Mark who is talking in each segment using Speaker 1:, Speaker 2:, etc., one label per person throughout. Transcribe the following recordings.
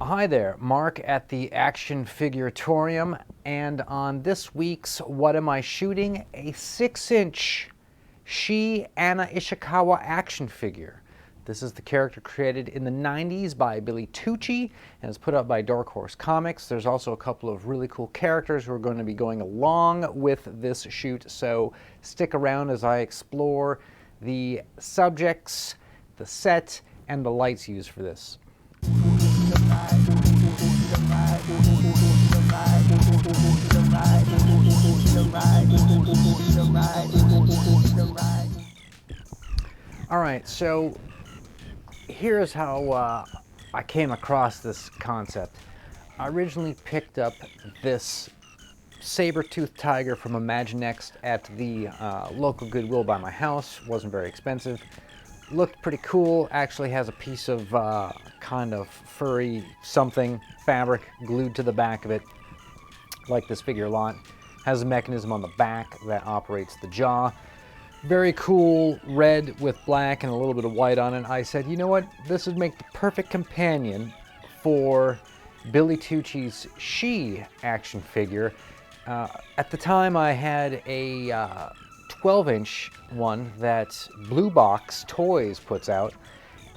Speaker 1: Hi there, Mark at the Action Figuratorium, and on this week's What Am I Shooting? A 6-inch Shi Ana Ishikawa action figure. This is the character created in the 90s by Billy Tucci and is put up by Dark Horse Comics. There's also a couple of really cool characters who are going to be going along with this shoot, so stick around as I explore the subjects, the set, and the lights used for this. All right, so here's how I came across this concept. I originally picked up this saber-toothed tiger from Imaginext at the local Goodwill by my house. Wasn't very expensive. Looked pretty cool. Actually has a piece of kind of furry something fabric glued to the back of it. Like this figure a lot. Has a mechanism on the back that operates the jaw. Very cool, red with black and a little bit of white on it. I said, you know what? This would make the perfect companion for Billy Tucci's Shi action figure. At the time, I had a 12-inch one that Blue Box Toys puts out,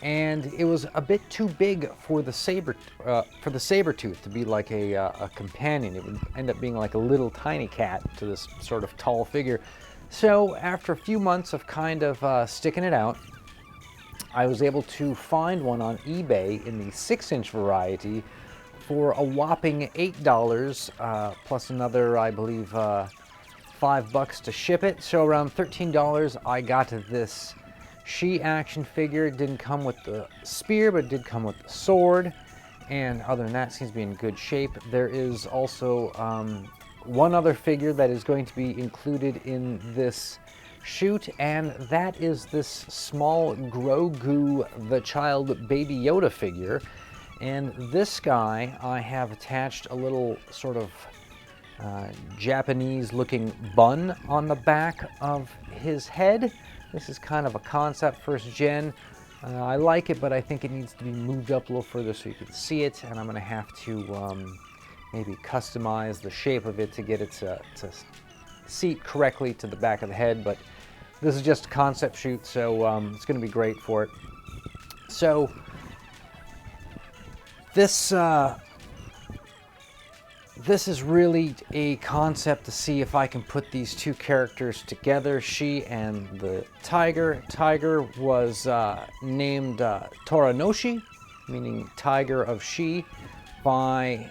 Speaker 1: and it was a bit too big for the saber-tooth to be like a companion. It would end up being like a little tiny cat to this sort of tall figure. So after a few months of kind of sticking it out, I was able to find one on eBay in the 6-inch variety for a whopping $8, plus another, I believe, $5 to ship it. So around $13, I got this Shi action figure. It didn't come with the spear, but it did come with the sword. And other than that, it seems to be in good shape. There is also one other figure that is going to be included in this shoot, and that is this small Grogu the Child Baby Yoda figure. And this guy, I have attached a little sort of Japanese-looking bun on the back of his head. This is kind of a concept first gen. I like it, but I think it needs to be moved up a little further so you can see it, and I'm going to have to maybe customize the shape of it to get it to seat correctly to the back of the head, but this is just a concept shoot, so it's going to be great for it. So this is really a concept to see if I can put these two characters together, Shi and the tiger. Tiger was named Tora no Shi, meaning Tiger of Shi, by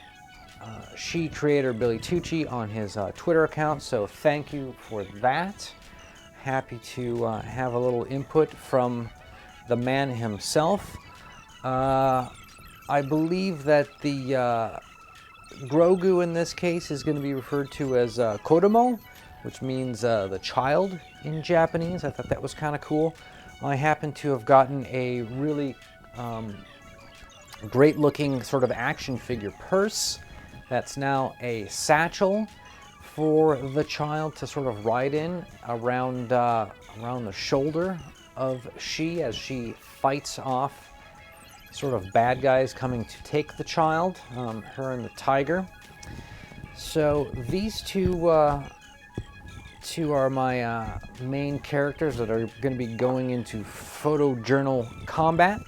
Speaker 1: Shi creator Billy Tucci on his Twitter account, so thank you for that. Happy to have a little input from the man himself. I believe that the Grogu in this case is going to be referred to as Kodomo, which means the child in Japanese. I thought that was kind of cool. I happen to have gotten a really great looking sort of action figure purse that's now a satchel for the child to sort of ride in around the shoulder of Shi as she fights off sort of bad guys coming to take the child, her and the tiger. So these two are my main characters that are going to be going into photojournal combat.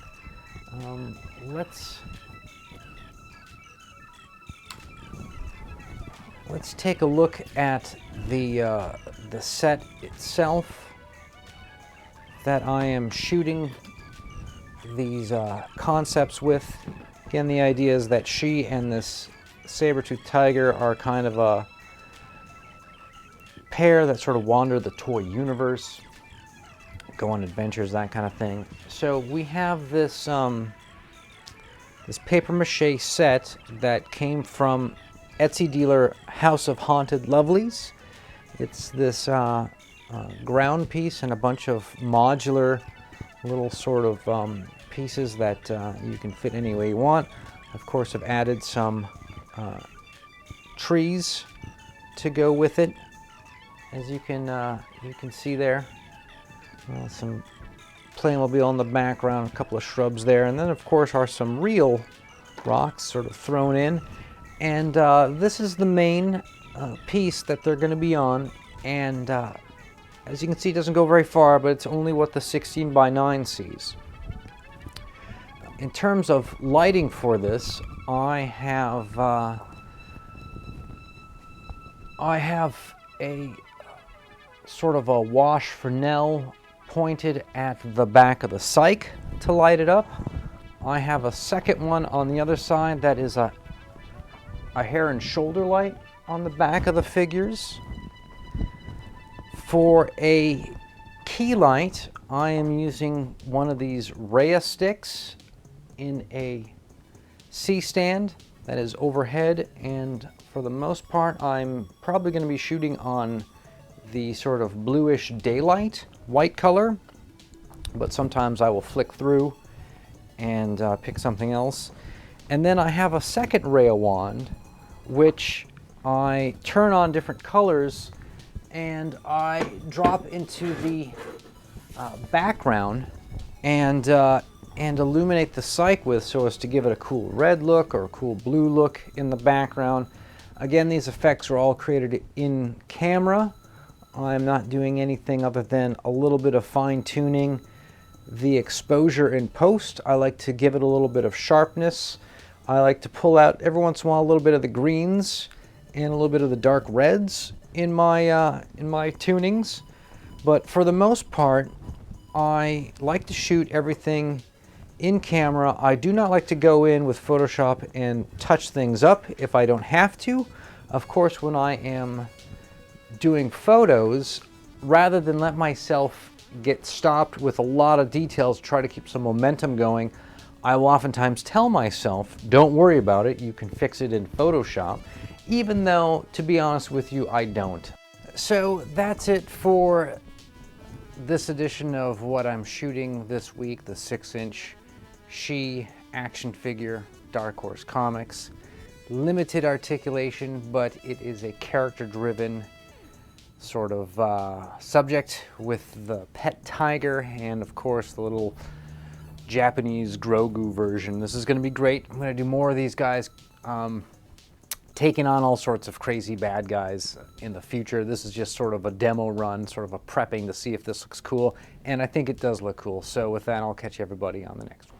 Speaker 1: Let's take a look at the set itself that I am shooting these concepts with. Again, the idea is that Shi and this saber-toothed tiger are kind of a pair that sort of wander the toy universe, go on adventures, that kind of thing. So we have this this paper-mache set that came from Etsy dealer House of Haunted Lovelies. It's this ground piece and a bunch of modular little sort of pieces that you can fit any way you want. Of course, I've added some trees to go with it, as you can see there. Some Playmobil in the background, a couple of shrubs there, and then of course are some real rocks sort of thrown in. And this is the main piece that they're going to be on. And as you can see, it doesn't go very far, but it's only what the 16 by 9 sees. In terms of lighting for this, I have a sort of a wash Fresnel pointed at the back of the cyc to light it up. I have a second one on the other side that is a hair and shoulder light on the back of the figures. For a key light, I am using one of these Rhea sticks in a C-stand that is overhead, and for the most part I'm probably going to be shooting on the sort of bluish daylight white color, but sometimes I will flick through and pick something else. And then I have a second Rhea wand which I turn on different colors and I drop into the background and illuminate the cyc with, so as to give it a cool red look or a cool blue look in the background. Again, these effects are all created in camera. I'm not doing anything other than a little bit of fine-tuning the exposure in post. I like to give it a little bit of sharpness. I like to pull out every once in a while a little bit of the greens and a little bit of the dark reds in my tunings. But for the most part, I like to shoot everything in camera. I do not like to go in with Photoshop and touch things up if I don't have to. Of course, when I am doing photos, rather than let myself get stopped with a lot of details, try to keep some momentum going, I will oftentimes tell myself, don't worry about it, you can fix it in Photoshop, even though, to be honest with you, I don't. So that's it for this edition of what I'm shooting this week, the 6-inch Shi action figure, Dark Horse Comics. Limited articulation, but it is a character-driven sort of subject with the pet tiger and, of course, the little Japanese Grogu version. This is going to be great. I'm going to do more of these guys, taking on all sorts of crazy bad guys in the future. This is just sort of a demo run, sort of a prepping to see if this looks cool, and I think it does look cool. So with that, I'll catch everybody on the next one.